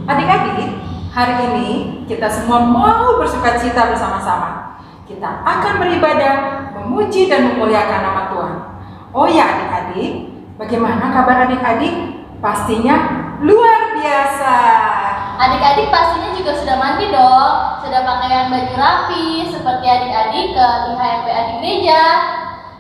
Adik-adik, hari ini kita semua mau bersukacita bersama-sama. Kita akan beribadah, memuji dan memuliakan nama Tuhan. Oh ya adik-adik, bagaimana kabar adik-adik? Pastinya luar biasa. Adik-adik pastinya juga sudah mandi dong, sudah pakaian baju rapi seperti adik-adik ke IHMPA di gereja.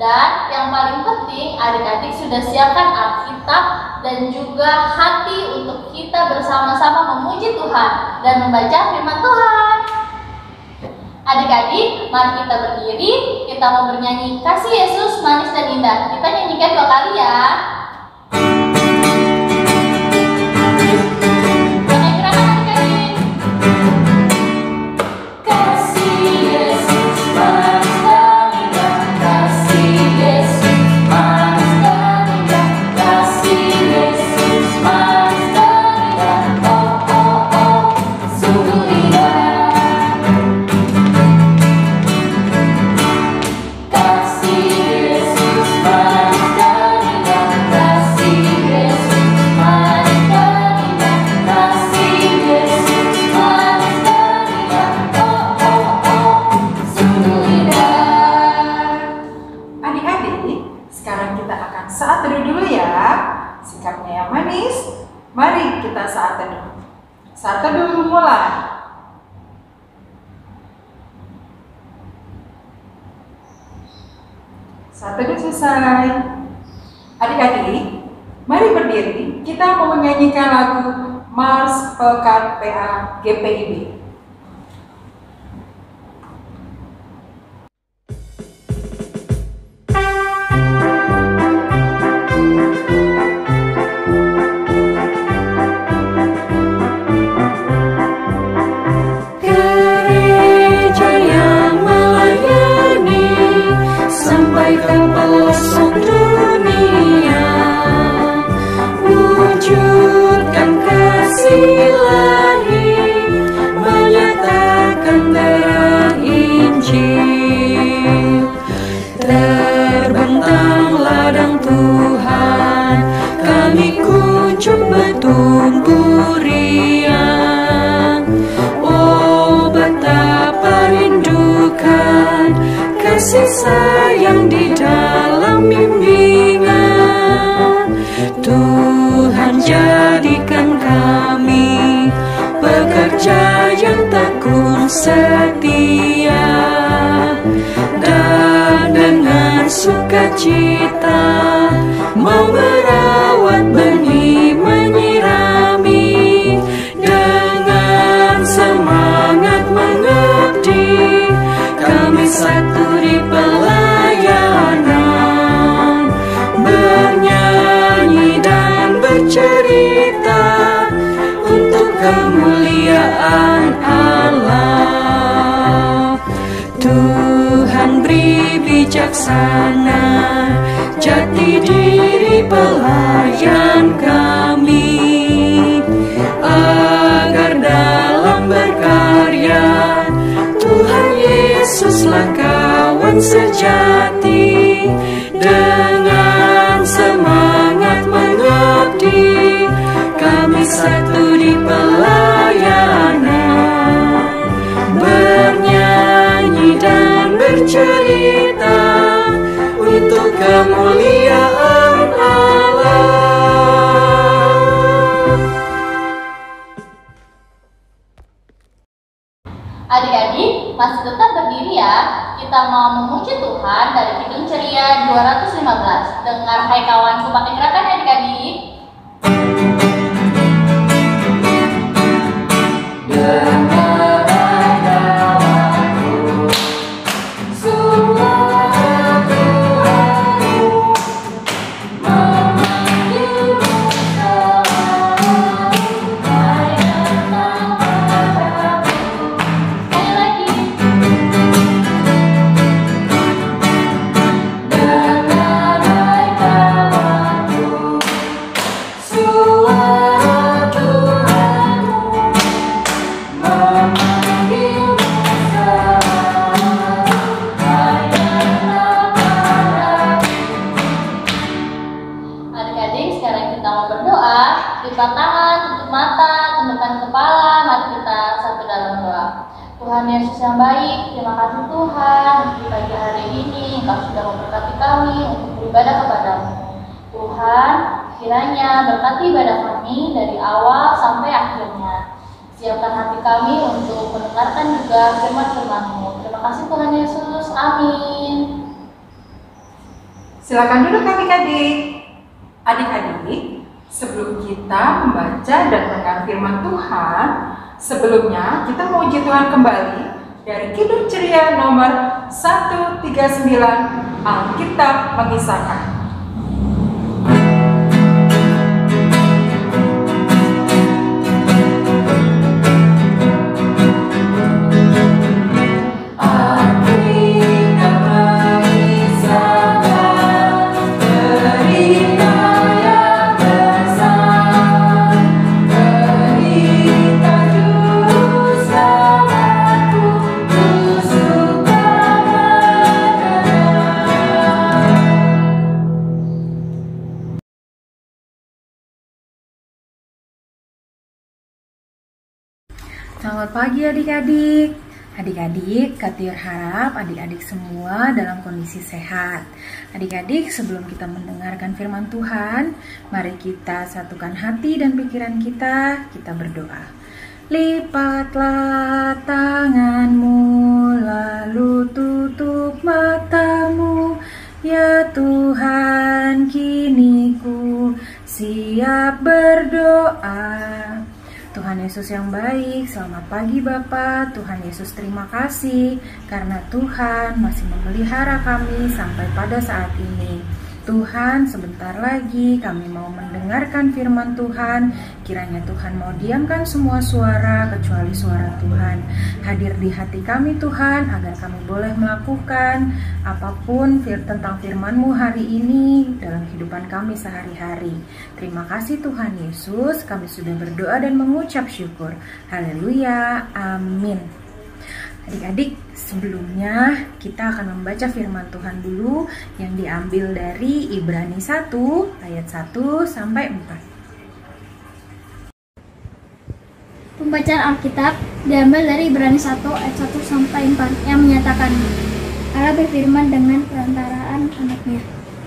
Dan yang paling penting, adik-adik sudah siapkan Alkitab dan juga hati untuk kita bersama-sama memuji Tuhan dan membaca firman Tuhan. Adik-adik, mari kita berdiri, kita mau bernyanyi Kasih Yesus Manis dan Indah. Kita nyanyikan 2 kali ya. Saat teduh dulu ya, sikapnya yang manis. Mari kita saat teduh. Saat teduh mulai. Saat teduh selesai. Adik-adik, mari berdiri. Kita mau menyanyikan lagu Mars Pekan PA GPIB. Kasih sayang di dalam bimbingan Tuhan, jadikan kami pekerja yang tekun setia, dan dengan sukacita mau merawat benih, menyirami, dengan semangat mengabdi. Kami satu di pelayanan, bernyanyi dan bercerita untuk kemuliaan Allah. Tuhan beri bijaksana, jati diri pelayan kami, agar dalam berkarya Tuhan Yesuslah kawan sejati. Dengan semangat mengabdi, kami satu di pelayanan, bernyanyi dan bercerita untuk kemuliaan Allah. Adik-adik, masih tetap berdiri ya. Kita mau memuji Tuhan dari Kidung Ceria 215. Dengar hai kawanku pakai gerakan ya adik-adik. Tuhan Tuhan Yesus yang baik, terima kasih Tuhan di pagi hari ini Engkau sudah memberkati kami untuk beribadah kepadamu. Tuhan, kiranya berkati ibadah kami dari awal sampai akhirnya. Siapkan hati kami untuk mendengarkan juga firman-Firman-Mu. Terima kasih Tuhan Yesus, amin. Silakan duduk adik-adik. Adik-adik, sebelum kita membaca dan mendengar firman Tuhan, sebelumnya kita mau uji Tuhan kembali dari Kidung Ceria nomor 139, Alkitab Mengisahkan. Selamat pagi adik-adik. Adik-adik, Katiur harap adik-adik semua dalam kondisi sehat. Adik-adik, sebelum kita mendengarkan firman Tuhan, mari kita satukan hati dan pikiran kita berdoa. Lipatlah tanganmu, lalu tutup matamu. Ya Tuhan, kini ku siap berdoa. Tuhan Yesus yang baik, selamat pagi Bapak. Tuhan Yesus terima kasih karena Tuhan masih memelihara kami sampai pada saat ini. Tuhan, sebentar lagi kami mau mendengarkan firman Tuhan. Kiranya Tuhan mau diamkan semua suara kecuali suara Tuhan. Hadir di hati kami Tuhan, agar kami boleh melakukan apapun tentang firman-Mu hari ini dalam kehidupan kami sehari-hari. Terima kasih Tuhan Yesus, kami sudah berdoa dan mengucap syukur. Haleluya, amin. Adik-adik, sebelumnya kita akan membaca firman Tuhan dulu yang diambil dari Ibrani 1 ayat 1 sampai 4. Pembacaan Alkitab diambil dari Ibrani 1 ayat 1 sampai 4 yang menyatakan, Allah berfirman dengan perantaraan anaknya.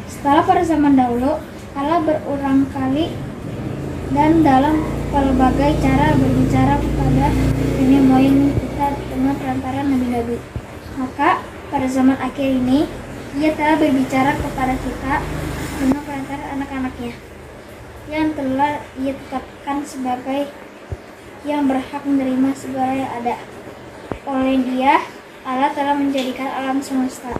Setelah pada zaman dahulu, Allah berulang kali dan dalam berbagai cara berbicara kepada nenek moyang kita dengan perantaraan nabi-nabi. Maka pada zaman akhir ini, Ia telah berbicara kepada kita dengan perantaraan anak-anaknya yang telah Ia tetapkan sebagai yang berhak menerima segala yang ada. Oleh Dia, Allah telah menjadikan alam semesta.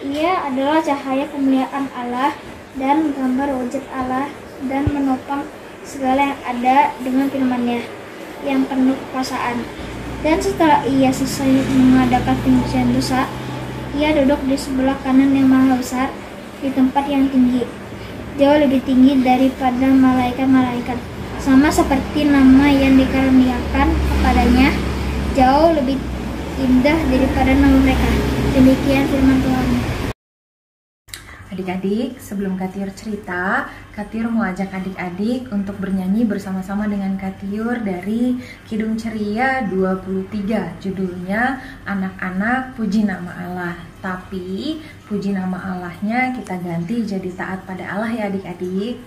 Ia adalah cahaya kemuliaan Allah dan gambar wujud Allah dan menopang segala yang ada dengan firman-Nya yang penuh kekuasaan. Dan setelah Ia selesai mengadakan penyucian dosa, Ia duduk di sebelah kanan yang maha besar di tempat yang tinggi, jauh lebih tinggi daripada malaikat-malaikat, sama seperti nama yang dikaruniakan kepadanya jauh lebih indah daripada nama mereka. Demikian firman Tuhan. Adik-adik, sebelum Katiur cerita, Katiur mau ajak adik-adik untuk bernyanyi bersama-sama dengan Katiur dari Kidung Ceria 23. Judulnya Anak-anak Puji Nama Allah. Tapi puji nama Allahnya kita ganti jadi taat pada Allah ya adik-adik.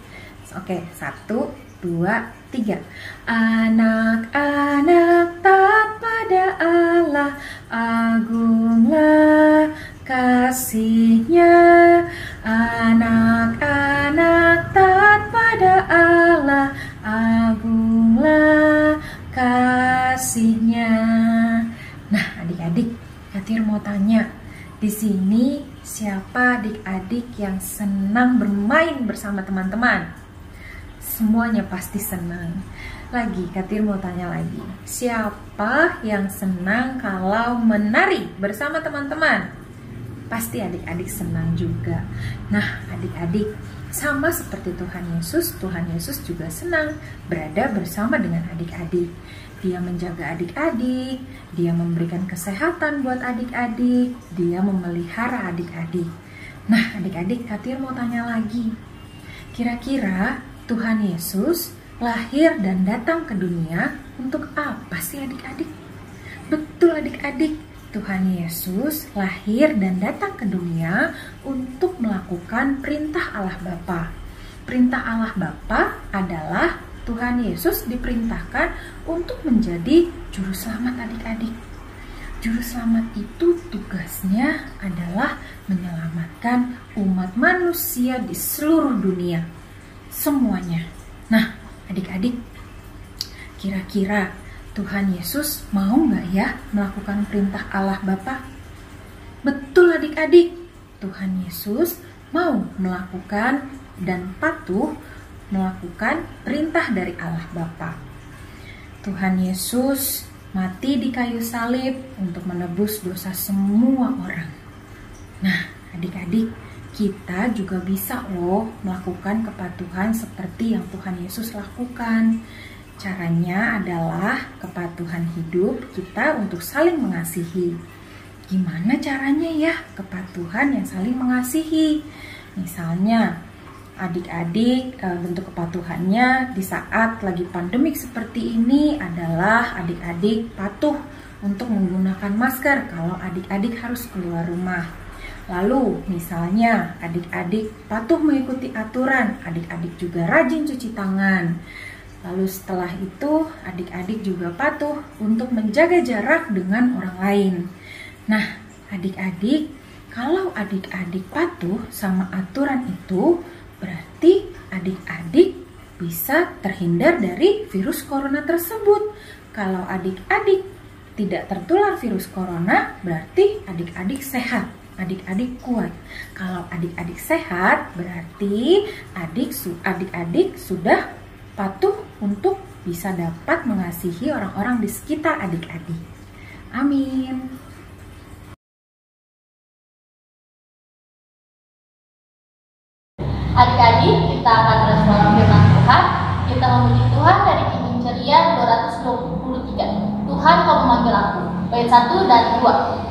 Oke, 1, 2, 3. Anak-anak taat pada Allah, agunglah kasih-Nya. Anak-anak taat pada Allah, agunglah kasih-Nya. Nah, adik-adik, Katiur mau tanya, di sini siapa adik-adik yang senang bermain bersama teman-teman? Semuanya pasti senang. Lagi, Katiur mau tanya lagi, siapa yang senang kalau menari bersama teman-teman? Pasti adik-adik senang juga. Nah, adik-adik, sama seperti Tuhan Yesus juga senang berada bersama dengan adik-adik. Dia menjaga adik-adik, Dia memberikan kesehatan buat adik-adik, Dia memelihara adik-adik. Nah, adik-adik, Katiur mau tanya lagi. Kira-kira Tuhan Yesus lahir dan datang ke dunia untuk apa sih adik-adik? Betul adik-adik, Tuhan Yesus lahir dan datang ke dunia untuk melakukan perintah Allah Bapa. Perintah Allah Bapa adalah Tuhan Yesus diperintahkan untuk menjadi juru selamat adik-adik. Juru selamat itu tugasnya adalah menyelamatkan umat manusia di seluruh dunia. Semuanya. Nah, adik-adik, kira-kira Tuhan Yesus mau nggak ya melakukan perintah Allah Bapa? Betul adik-adik, Tuhan Yesus mau melakukan dan patuh melakukan perintah dari Allah Bapa. Tuhan Yesus mati di kayu salib untuk menebus dosa semua orang. Nah, adik-adik, kita juga bisa loh melakukan kepatuhan seperti yang Tuhan Yesus lakukan. Caranya adalah kepatuhan hidup kita untuk saling mengasihi. Gimana caranya ya kepatuhan yang saling mengasihi? Misalnya, adik-adik bentuk kepatuhannya di saat lagi pandemik seperti ini adalah adik-adik patuh untuk menggunakan masker kalau adik-adik harus keluar rumah. Lalu misalnya adik-adik patuh mengikuti aturan, adik-adik juga rajin cuci tangan. Lalu setelah itu adik-adik juga patuh untuk menjaga jarak dengan orang lain. Nah, adik-adik, kalau adik-adik patuh sama aturan itu, berarti adik-adik bisa terhindar dari virus corona tersebut. Kalau adik-adik tidak tertular virus corona, berarti adik-adik sehat, adik-adik kuat. Kalau adik-adik sehat, berarti adik-adik sudah patuh untuk bisa dapat mengasihi orang-orang di sekitar adik-adik. Amin. Adik-adik, kita akan respon firman Tuhan. Kita memuji Tuhan dari Kidung Ceria 223. Tuhan, kau memanggil aku. Bait 1 dan 2.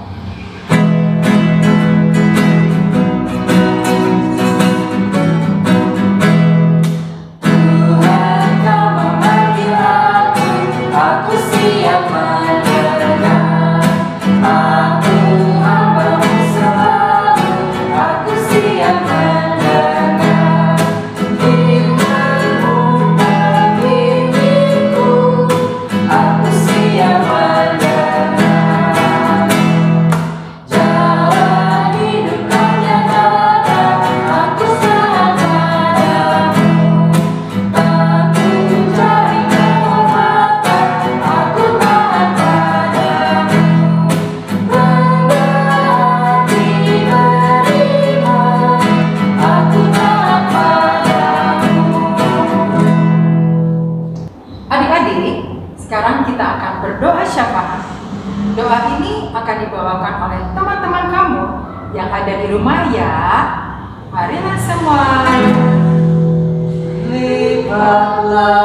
Sekarang kita akan berdoa syafaat. Doa ini akan dibawakan oleh teman-teman kamu yang ada di rumah ya. Marilah semua. Lipatlah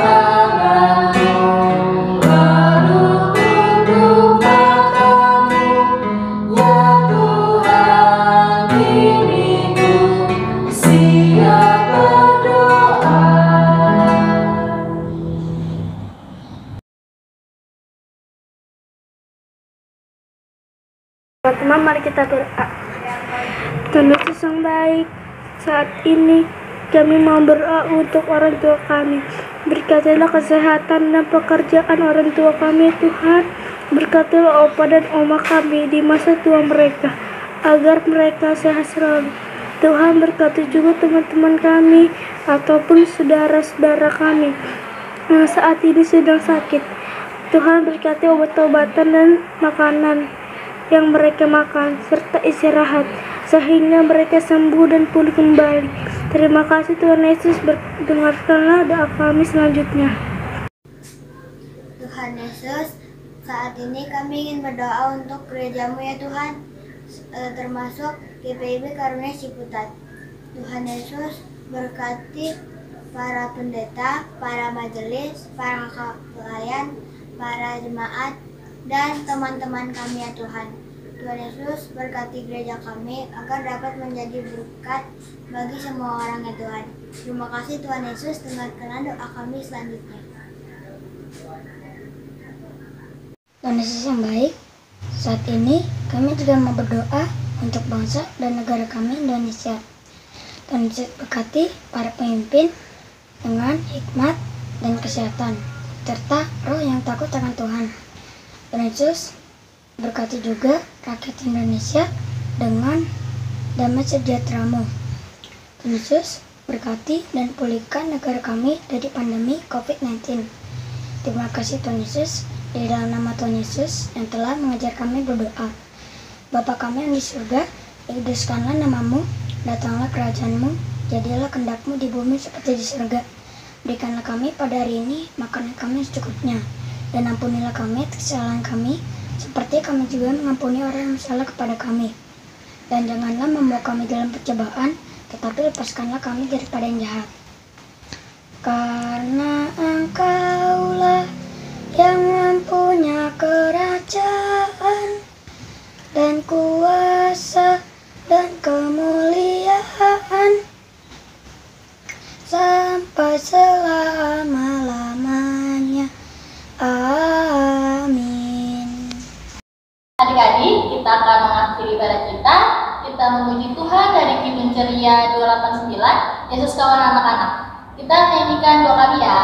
tanganmu, lalu tutup matamu, ya Tuhan, kini ku siap berdoa. Teman-teman, mari kita berdoa. Tuhan Yesus yang baik, saat ini kami mau berdoa untuk orang tua kami. Berkatilah kesehatan dan pekerjaan orang tua kami, Tuhan. Berkatilah opa dan oma kami di masa tua mereka, agar mereka sehat selalu. Tuhan, berkati juga teman-teman kami ataupun saudara-saudara kami yang saat ini sedang sakit. Tuhan, berkati obat-obatan dan makanan yang mereka makan, serta istirahat, sehingga mereka sembuh dan pulih kembali. Terima kasih Tuhan Yesus, dengarkanlah doa kami selanjutnya. Tuhan Yesus, saat ini kami ingin berdoa untuk gerejamu ya Tuhan, termasuk GPIB Karunia Ciputat. Tuhan Yesus, berkati para pendeta, para majelis, para pelayan, para jemaat, dan teman-teman kami ya Tuhan. Tuhan Yesus, berkati gereja kami agar dapat menjadi berkat bagi semua orang ya Tuhan. Terima kasih Tuhan Yesus, dengarkanlah doa kami selanjutnya. Tuhan Yesus yang baik, saat ini kami juga mau berdoa untuk bangsa dan negara kami Indonesia. Tuhan Yesus berkati para pemimpin dengan hikmat dan kesehatan, serta roh yang takut akan Tuhan. Tuhan Yesus berkati juga rakyat Indonesia dengan damai sejahtera-Mu. Tuhan Yesus berkati dan pulihkan negara kami dari pandemi COVID-19. Terima kasih Tuhan Yesus, di dalam nama Tuhan Yesus yang telah mengajar kami berdoa. Bapa kami yang di surga, dikuduskanlah nama-Mu, datanglah kerajaan-Mu, jadilah kehendak-Mu di bumi seperti di surga. Berikanlah kami pada hari ini makanan kami secukupnya, dan ampunilah kami kesalahan kami, seperti kami juga mengampuni orang yang bersalah kepada kami. Dan janganlah membawa kami dalam percobaan, tetapi lepaskanlah kami daripada yang jahat. Karena Engkaulah yang mempunyai kerajaan dan kuasa dan kemuliaan sampai selama-lamanya. Amin. Adik-adik, kita akan mengakhiri ibadah kita. Kita memuji Tuhan dari Kidung Ceria 289, Yesus kawan anak-anak. Kita nyanyikan doa kami ya.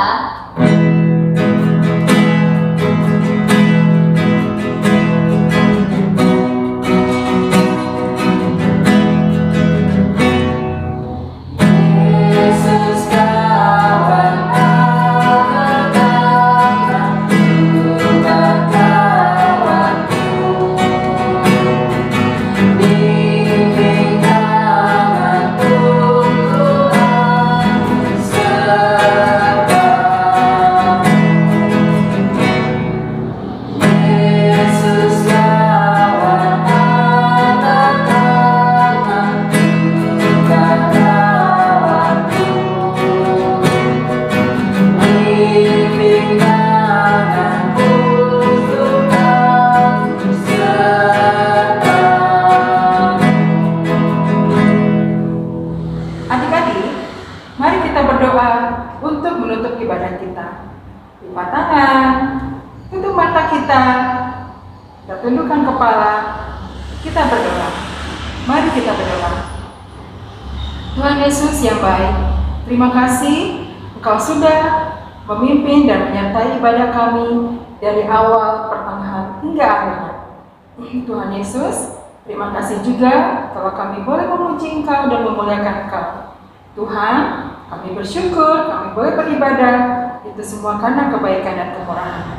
Lipat tangan, tutup mata kita tundukkan kepala, kita berdoa. Mari kita berdoa. Tuhan Yesus yang baik, terima kasih Engkau sudah memimpin dan menyertai ibadah kami dari awal, pertengahan, hingga akhirnya. Tuhan Yesus, terima kasih juga kalau kami boleh memuji Engkau dan memuliakan Engkau. Tuhan, kami bersyukur, kami boleh beribadah, itu semua karena kebaikan dan kemurahan.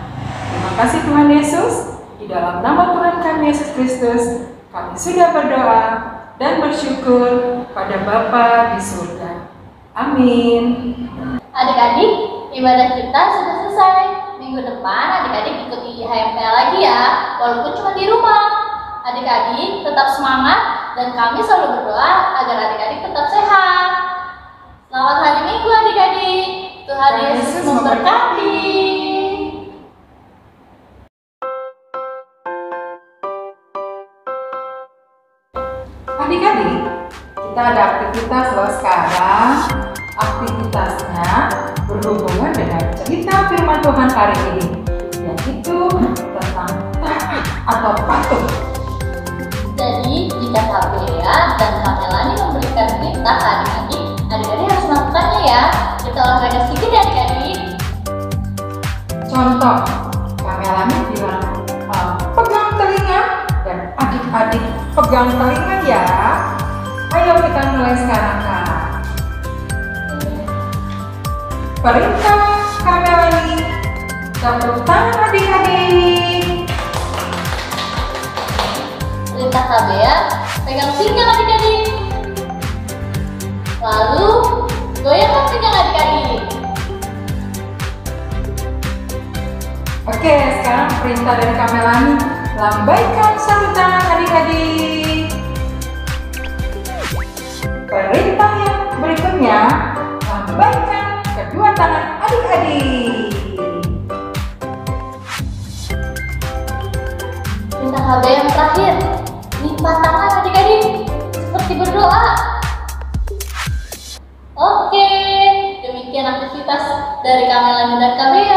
Terima kasih Tuhan Yesus, di dalam nama Tuhan kami Yesus Kristus, kami sudah berdoa dan bersyukur pada Bapa di surga. Amin. Adik-adik, ibadah kita sudah selesai. Minggu depan adik-adik ikuti IHMP lagi ya, walaupun cuma di rumah. Adik-adik tetap semangat dan kami selalu berdoa agar adik-adik tetap sehat. Selamat hari Minggu adik-adik. Tuhan Yesus memberkati. Adik-adik, kita ada aktivitas loh sekarang. Aktivitasnya berhubungan dengan cerita firman Tuhan hari ini, yaitu tentang taat atau patuh. Jadi, jika Tabea dan Kamelani memberikan perintah ke adik-adik, adik-adik harus melakukannya ya. Kita olahraga sedikit ya adik-adik. Contoh, Kamelani bilang, pegang telinga, dan adik-adik pegang telinga ya. Ayo kita mulai sekarang Kak. Perintah Kamelani, tepuk tangan adik-adik. Perintah Tabea, pegang pinggang adik-adik. Lalu, goyangkan pinggang adik-adik. Oke, sekarang perintah dari Kamelani, lambaikan satu tangan adik-adik. Perintah yang berikutnya, lambaikan kedua tangan adik-adik. Perintah Tabea yang terakhir, lipat tangan adik-adik seperti berdoa. Oke, demikian aktivitas dari Kamelani dan Tabea.